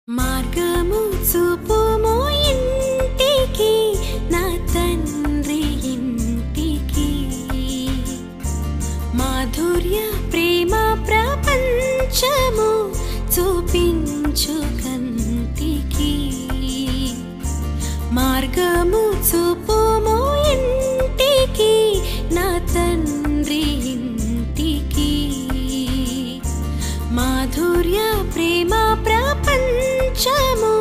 మార్గము చూపుము ఇంటికి నా తండ్రి ఇంటికి మాధుర్య ప్రేమ ప్రపంచము చూపించు కంటికి మార్గము చూపుము ఇంటికి నా తండ్రి ఇంటికి మాధుర్య ప్రేమ ప్రపంచము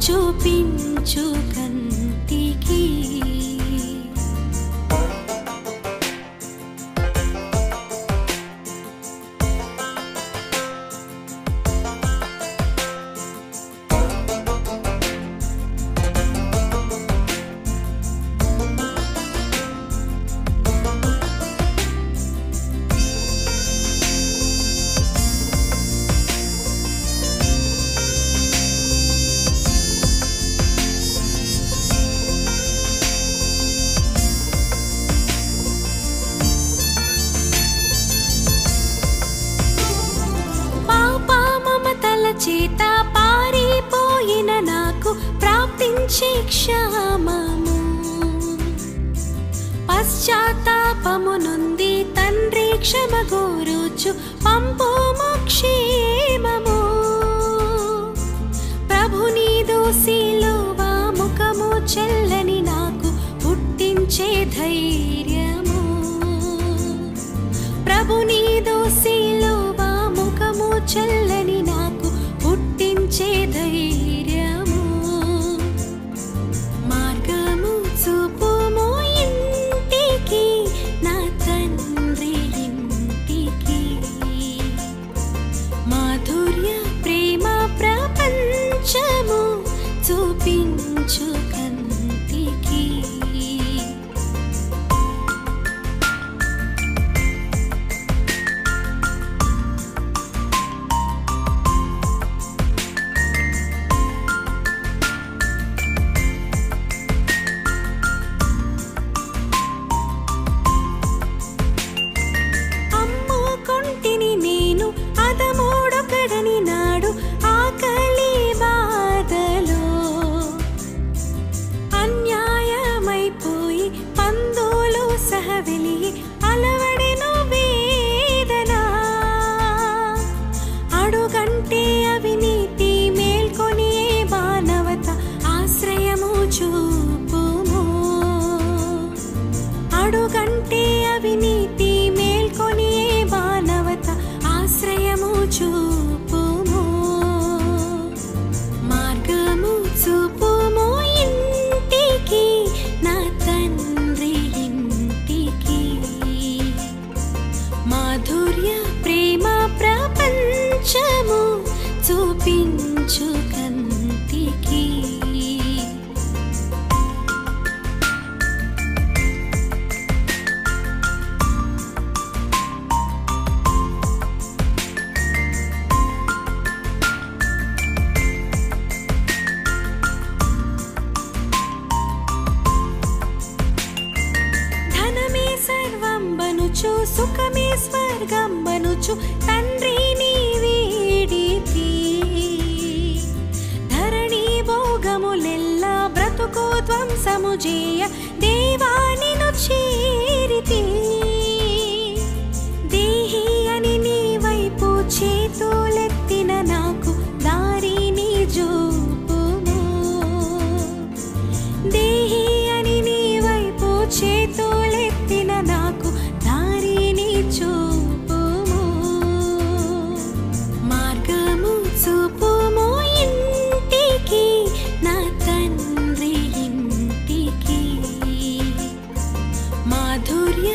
చూపించు కంటికి చేత పారిపోయిన నాకు ప్రాప్తించే క్షేమము పశ్చాత్తాపము నుండి తండ్రి క్షమ కోరుచు పంపుము క్షేమము ప్రభుని దోసిలువ ముఖము చెల్లని నాకు పుట్టించే ధైర్యము ప్రభుని దోసిలువ ముఖము చెల్లని నాకు పుట్టించే ధైర్యము మార్గము చూపుము ఇంటికి నా తండ్రి ఇంటికి మాధుర్య ప్రేమ ప్రపంచము చూపించు కంటికి నాడు ఆకలి బాధలో అన్యాయమైపోయి పందులు సహవెలి అలవడెను వేదన అడుగంటే అవినీతి మేల్కొని మానవత ఆశ్రయము చూపుము అడుగంటే అవినీతి మేల్కొని మానవత ఆశ్రయము చూపుము మార్గము చూపుము ఇంటికి నా తండ్రి ఇంటికి మాధుర్య ప్రేమ ప్రపంచము చూపించు కంటికి సుఖమే స్వర్గం బనుచు తండ్రి నీ వీడితి ధరణి భోగములెల్లా బ్రతుకు ధ్వంసము చేయ దేవా నిన్ను చేరితి దేహి అని నీ వైపు చేతులెత్తిన నాకు దారిని చూపుము దేహి అని నీ వైపు చేతులెత్తిన నాకు చూపుము మార్గము చూపుము ఇంటికి నా తండ్రి ఇంటికి మాధుర్య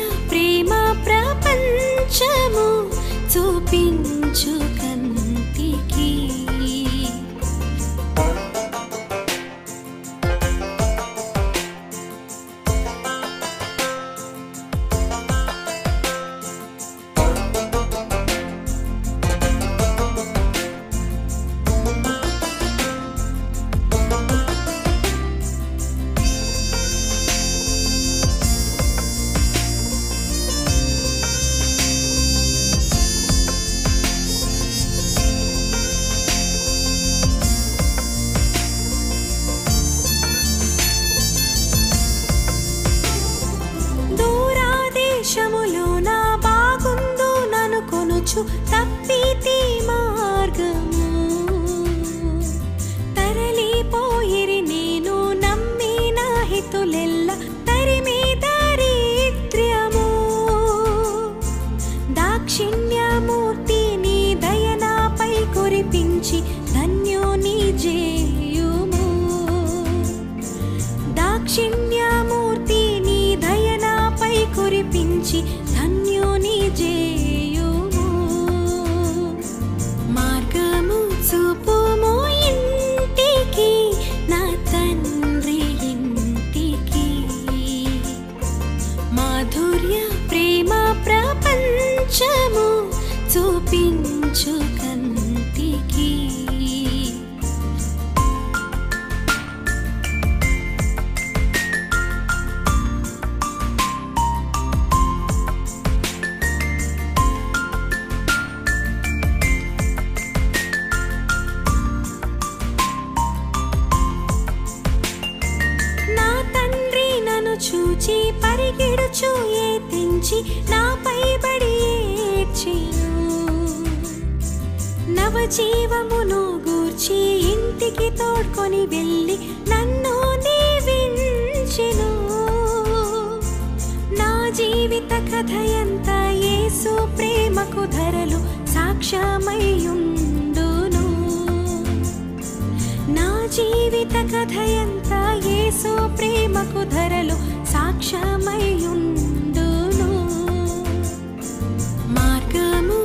కావచ్చు తప్పితే మార్గము తరలిపోయిరి నేను నమ్మిన హితులెల్ల తరిమి దారిద్ర్యము దాక్షిణ్యమూర్తి నీ దయనాపై కురిపించి ధన్యుని చేయుము దాక్షిణ్యమూర్తి నీ దయనాపై కురిపించి ధన్యుని చేయుము మార్గము చూపుము ఇంటికి నా తండ్రి ఇంటికి మాధుర్య ప్రేమ ప్రపంచము చూపించు కంటికి చూచి పరిగెడుచు ఏతించి నాపై బడి ఏడ్చెను నవజీవమును గూర్చి ఇంటికి తోడ్కొని వెళ్ళి నన్ను దీవించెను నా జీవిత కథయంతా యేసు ప్రేమకు ధరలు సాక్ష్యమయ్యుండును నా జీవిత కథయంతా యేసు ప్రేమకు ధరలు సాక్ష్యమయ్యుండును మార్గము